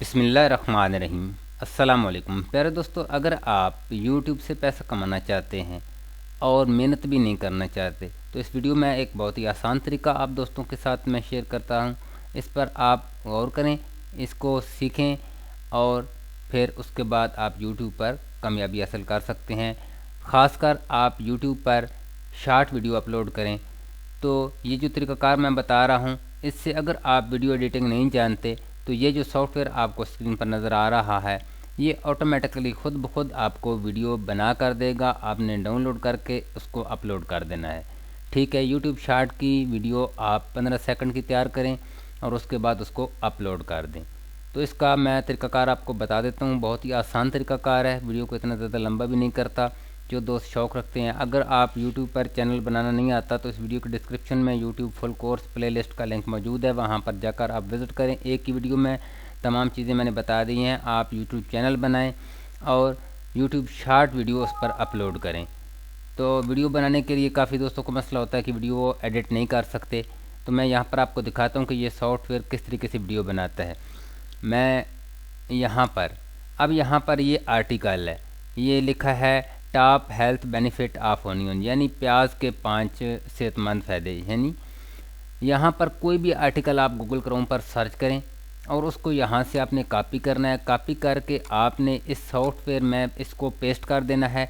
बिस्मिल्लाहिर्रहमानिर्रहीम। अस्सलाम वालेकुम प्यारे दोस्तों, अगर आप YouTube से पैसा कमाना चाहते हैं और मेहनत भी नहीं करना चाहते तो इस वीडियो में एक बहुत ही आसान तरीका आप दोस्तों के साथ मैं शेयर करता हूं। इस पर आप गौर करें, इसको सीखें और फिर उसके बाद आप YouTube पर कामयाबी हासिल कर सकते हैं। ख़ासकर आप YouTube पर शॉर्ट वीडियो अपलोड करें तो ये जो तरीक़ाकार मैं बता रहा हूँ, इससे अगर आप वीडियो एडिटिंग नहीं जानते तो ये जो सॉफ्टवेयर आपको स्क्रीन पर नज़र आ रहा है ये ऑटोमेटिकली खुद ब खुद आपको वीडियो बना कर देगा। आपने डाउनलोड करके उसको अपलोड कर देना है। ठीक है, यूट्यूब शॉर्ट की वीडियो आप 15 सेकंड की तैयार करें और उसके बाद उसको अपलोड कर दें। तो इसका मैं तरीक़ाकार आपको बता देता हूँ, बहुत ही आसान तरीक़ाकार है, वीडियो को इतना ज़्यादा लंबा भी नहीं करता। जो दोस्त शौक़ रखते हैं, अगर आप YouTube पर चैनल बनाना नहीं आता तो इस वीडियो के डिस्क्रिप्शन में YouTube फुल कोर्स प्लेलिस्ट का लिंक मौजूद है, वहां पर जाकर आप विज़िट करें। एक ही वीडियो में तमाम चीज़ें मैंने बता दी हैं। आप YouTube चैनल बनाएं और YouTube शॉर्ट वीडियो उस पर अपलोड करें। तो वीडियो बनाने के लिए काफ़ी दोस्तों को मसला होता है कि वीडियो एडिट नहीं कर सकते, तो मैं यहाँ पर आपको दिखाता हूँ कि ये सॉफ्टवेयर किस तरीके से वीडियो बनाता है। मैं यहाँ पर ये आर्टिकल है, ये लिखा है top health benefit of onion, यानी प्याज के 5 सेहतमंद फ़ायदे। यानी यहाँ पर कोई भी आर्टिकल आप गूगल क्रोम पर सर्च करें और उसको यहाँ से आपने कॉपी करना है। कॉपी करके आपने इस सॉफ्टवेयर में इसको पेस्ट कर देना है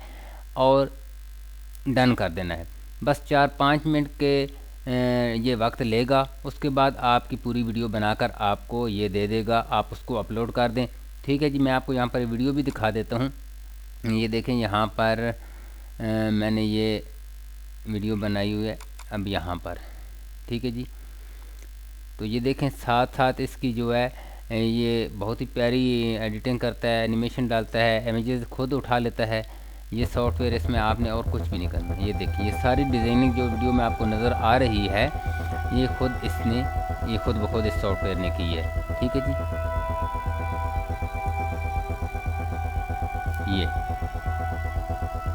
और डन कर देना है। बस 4-5 मिनट के ये वक्त लेगा। उसके बाद आपकी पूरी वीडियो बनाकर आपको ये दे देगा, आप उसको अपलोड कर दें। ठीक है जी, मैं आपको यहाँ पर वीडियो भी दिखा देता हूँ। ये देखें, यहाँ पर मैंने ये वीडियो बनाई हुई है अब यहाँ पर। ठीक है जी, तो ये देखें, साथ साथ इसकी जो है ये बहुत ही प्यारी एडिटिंग करता है, एनिमेशन डालता है, इमेजेस खुद उठा लेता है ये सॉफ्टवेयर। इसमें आपने और कुछ भी नहीं करना। ये देखिए, ये सारी डिज़ाइनिंग जो वीडियो में आपको नज़र आ रही है ये खुद ब खुद इस सॉफ्टवेयर ने की है। ठीक है जी, ये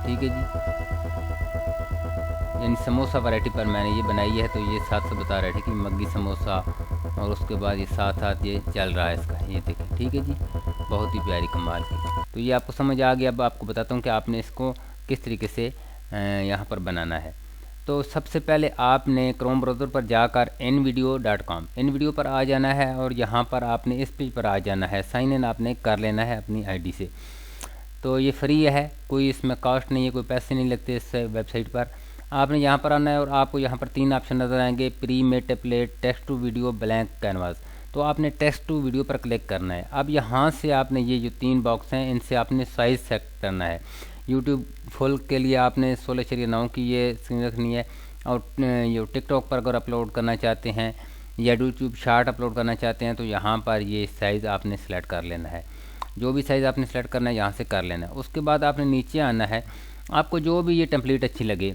ठीक है जी, यानी समोसा वैरायटी पर मैंने ये बनाई है। तो ये साथ से बता रहे थे कि मग्गी समोसा, और उसके बाद ये साथ साथ ये चल रहा है इसका, ये देखें। ठीक है जी, बहुत ही प्यारी कमाल की। तो ये आपको समझ आ गया। अब आपको बताता हूँ कि आपने इसको किस तरीके से यहाँ पर बनाना है। तो सबसे पहले आपने क्रोम ब्राउज़र पर जाकर nvideo.com nvideo पर आ जाना है और यहाँ पर आपने इस पेज पर आ जाना है। साइन इन आपने कर लेना है अपनी आईडी से। तो ये फ्री है, कोई इसमें कॉस्ट नहीं है, कोई पैसे नहीं लगते इस वेबसाइट पर। आपने यहाँ पर आना है और आपको यहाँ पर 3 ऑप्शन नज़र आएंगे, pre made template, text to video, blank canvas. तो आपने टेक्स्ट टू वीडियो पर क्लिक करना है। अब यहाँ से आपने ये जो 3 बॉक्स हैं इनसे आपने साइज़ सेलेक्ट करना है। यूट्यूब फुल के लिए आपने 16:9 की ये स्क्रीन रखनी है, और ये टिकटॉक पर अगर अपलोड करना चाहते हैं या यूट्यूब शॉर्ट अपलोड करना चाहते हैं तो यहाँ पर ये साइज़ आपने सेलेक्ट कर लेना है। जो भी साइज़ आपने सेलेक्ट करना है यहाँ से कर लेना है। उसके बाद आपने नीचे आना है, आपको जो भी ये टेम्पलेट अच्छी लगे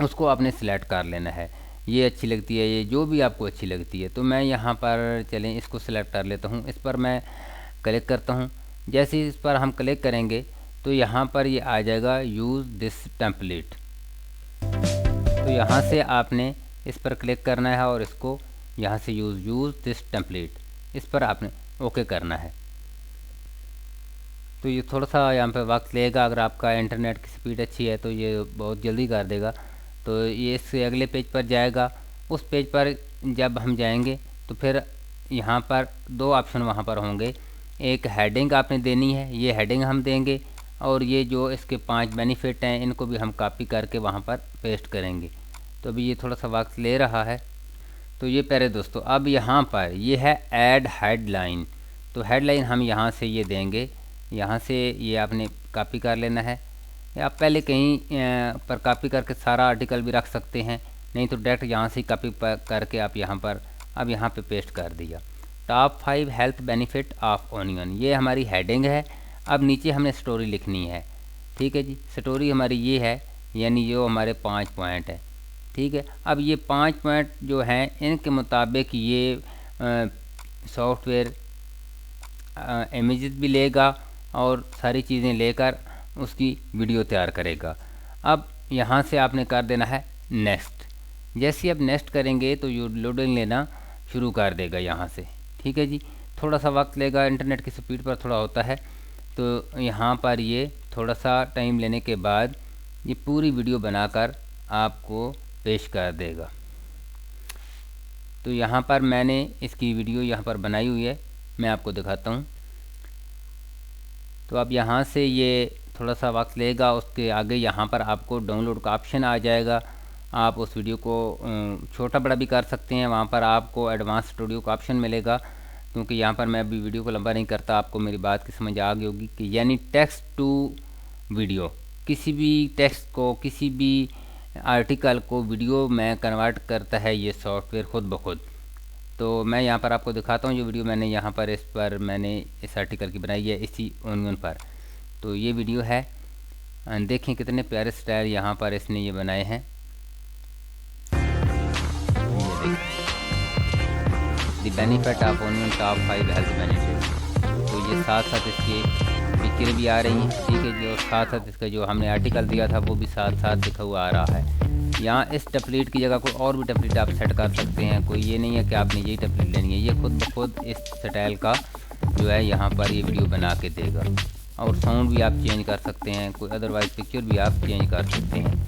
उसको आपने सेलेक्ट कर लेना है। ये अच्छी लगती है, ये जो भी आपको अच्छी लगती है। तो मैं यहाँ पर चलें इसको सेलेक्ट कर लेता हूँ। इस पर मैं क्लिक करता हूँ। जैसे ही इस पर हम क्लिक करेंगे तो यहाँ पर ये आ जाएगा यूज़ दिस टेम्पलेट। तो यहाँ से आपने इस पर क्लिक करना है और इसको यहाँ से यूज़ दिस टेम्पलेट, इस पर आपने ओके करना है। तो ये थोड़ा सा यहाँ पे वक्त लेगा। अगर आपका इंटरनेट की स्पीड अच्छी है तो ये बहुत जल्दी कर देगा। तो ये इससे अगले पेज पर जाएगा। उस पेज पर जब हम जाएंगे तो फिर यहाँ पर 2 ऑप्शन वहाँ पर होंगे। एक हेडिंग आपने देनी है, ये हेडिंग हम देंगे, और ये जो इसके 5 बेनिफिट हैं इनको भी हम कॉपी करके वहाँ पर पेस्ट करेंगे। तो अभी ये थोड़ा सा वक्त ले रहा है। तो ये प्यारे दोस्तों, अब यहाँ पर ये है ऐड हेडलाइन। तो हेडलाइन हम यहाँ से ये देंगे, यहाँ से ये आपने कॉपी कर लेना है। या आप पहले कहीं पर कॉपी करके सारा आर्टिकल भी रख सकते हैं, नहीं तो डायरेक्ट यहाँ से कॉपी करके आप यहाँ पर अब यहाँ पे पेस्ट कर दिया। Top 5 health benefit of onion, ये हमारी हेडिंग है। अब नीचे हमने स्टोरी लिखनी है। ठीक है जी, स्टोरी हमारी ये है, यानी जो हमारे 5 पॉइंट है। ठीक है, अब ये 5 पॉइंट जो हैं इनके मुताबिक ये सॉफ्टवेयर इमेजेस भी लेगा और सारी चीज़ें लेकर उसकी वीडियो तैयार करेगा। अब यहाँ से आपने कर देना है नेक्स्ट। जैसे आप नेक्स्ट करेंगे तो ये लोडिंग लेना शुरू कर देगा यहाँ से। ठीक है जी, थोड़ा सा वक्त लेगा, इंटरनेट की स्पीड पर थोड़ा होता है। तो यहाँ पर ये थोड़ा सा टाइम लेने के बाद ये पूरी वीडियो बनाकर आपको पेश कर देगा। तो यहाँ पर मैंने इसकी वीडियो यहाँ पर बनाई हुई है, मैं आपको दिखाता हूँ। तो अब यहाँ से ये थोड़ा सा वक्त लेगा, उसके आगे यहाँ पर आपको डाउनलोड का ऑप्शन आ जाएगा। आप उस वीडियो को छोटा बड़ा भी कर सकते हैं। वहाँ पर आपको एडवांस स्टूडियो का ऑप्शन मिलेगा, क्योंकि यहाँ पर मैं अभी वीडियो को लंबा नहीं करता, आपको मेरी बात की समझ आ गई होगी कि यानी टेक्स्ट टू वीडियो, किसी भी टेक्स्ट को, किसी भी आर्टिकल को वीडियो में कन्वर्ट करता है ये सॉफ्टवेयर खुद ब खुद। तो मैं यहाँ पर आपको दिखाता हूँ जो वीडियो मैंने यहाँ पर मैंने इस आर्टिकल की बनाई है, इसी ओनियन पर। तो ये वीडियो है, देखें कितने प्यारे स्टाइल यहाँ पर इसने ये बनाए हैं। The benefit of onion top 5 health benefit. तो ये साथ साथ इसकी पिक्चर भी आ रही हैं, ठीक है जी, और साथ साथ इसका जो हमने आर्टिकल दिया था वो भी साथ साथ लिखा हुआ आ रहा है। यहाँ इस टेम्पलेट की जगह कोई और भी टेम्पलेट आप सेट कर सकते हैं, कोई ये नहीं है कि आपने यही टेम्पलेट लेनी है। ये खुद ब खुद इस स्टाइल का जो है यहाँ पर ये वीडियो बना के देगा। और साउंड भी आप चेंज कर सकते हैं, कोई अदरवाइज़ पिक्चर भी आप चेंज कर सकते हैं,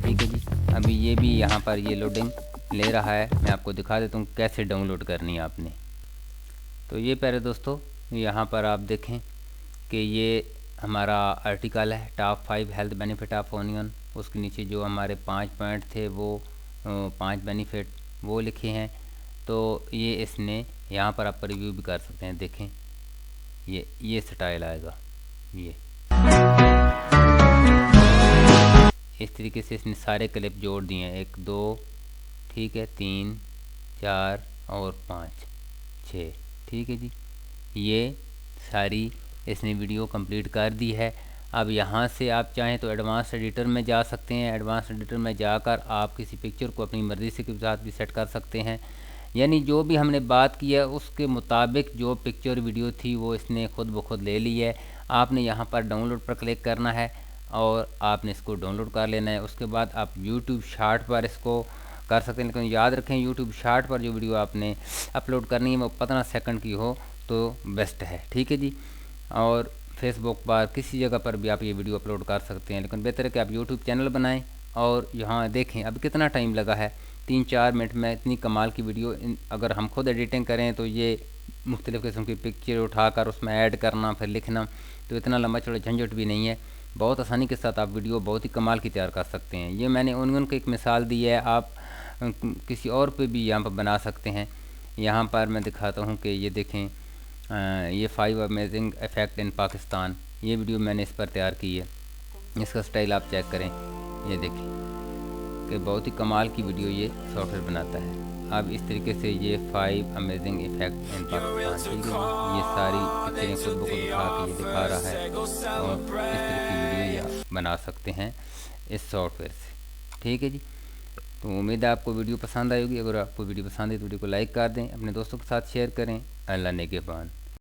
ठीक है जी। अभी ये भी यहाँ पर ये लोडिंग ले रहा है, मैं आपको दिखा देता हूँ कैसे डाउनलोड करनी है आपने। तो ये प्यारे दोस्तों, यहाँ पर आप देखें कि ये हमारा आर्टिकल है top 5 health benefit of onion. उसके नीचे जो हमारे 5 पॉइंट थे वो 5 बेनिफिट वो लिखे हैं। तो ये इसने यहाँ पर आप रिव्यू भी कर सकते हैं। देखें ये स्टाइल आएगा, ये इस तरीके से इसने सारे क्लिप जोड़ दिए हैं, 1 2 ठीक है, 3 4 और 5 6, ठीक है जी। ये सारी इसने वीडियो कंप्लीट कर दी है। अब यहाँ से आप चाहें तो एडवांस एडिटर में जा सकते हैं। एडवांस एडिटर में जाकर आप किसी पिक्चर को अपनी मर्ज़ी से के साथ भी सेट कर सकते हैं। यानी जो भी हमने बात की है उसके मुताबिक जो पिक्चर वीडियो थी वो इसने खुद ब खुद ले ली है। आपने यहाँ पर डाउनलोड पर क्लिक करना है और आपने इसको डाउनलोड कर लेना है। उसके बाद आप यूट्यूब शॉर्ट पर इसको कर सकते हैं, लेकिन याद रखें यूट्यूब शॉर्ट पर जो वीडियो आपने अपलोड करनी है वो 15 सेकंड की हो तो बेस्ट है, ठीक है जी। और फेसबुक पर किसी जगह पर भी आप ये वीडियो अपलोड कर सकते हैं, लेकिन बेहतर है कि आप यूट्यूब चैनल बनाएं। और यहाँ देखें अब कितना टाइम लगा है, 3-4 मिनट में इतनी कमाल की वीडियो। अगर हम खुद एडिटिंग करें तो ये मुख्तलिफ़ किस्म की पिक्चर उठाकर उसमें ऐड करना फिर लिखना, तो इतना लंबा चौड़ा झंझट भी नहीं है। बहुत आसानी के साथ आप वीडियो बहुत ही कमाल की तैयार कर सकते हैं। ये मैंने ओनियन की एक मिसाल दी है, आप किसी और पे भी यहाँ पर बना सकते हैं। यहाँ पर मैं दिखाता हूँ कि ये देखें, ये 5 अमेजिंग इफ़ेक्ट इन पाकिस्तान, ये वीडियो मैंने इस पर तैयार की है। इसका स्टाइल आप चेक करें, ये देखें कि बहुत ही कमाल की वीडियो ये सॉफ्टवेयर बनाता है। अब इस तरीके से ये 5 अमेजिंग इफ़ेक्ट इन पाकिस्तान, ठीक है, ये सारी पिक्चरें खुद ब खुद उठा के ये दिखा रहा है। और इस तरह की वीडियो ये बना सकते हैं इस सॉफ्टवेयर से, ठीक है जी। तो उम्मीद है आपको वीडियो पसंद आएगी। अगर आपको वीडियो पसंद है तो वीडियो को लाइक कर दें, अपने दोस्तों के साथ शेयर करें। अल्लाह नेगहबान।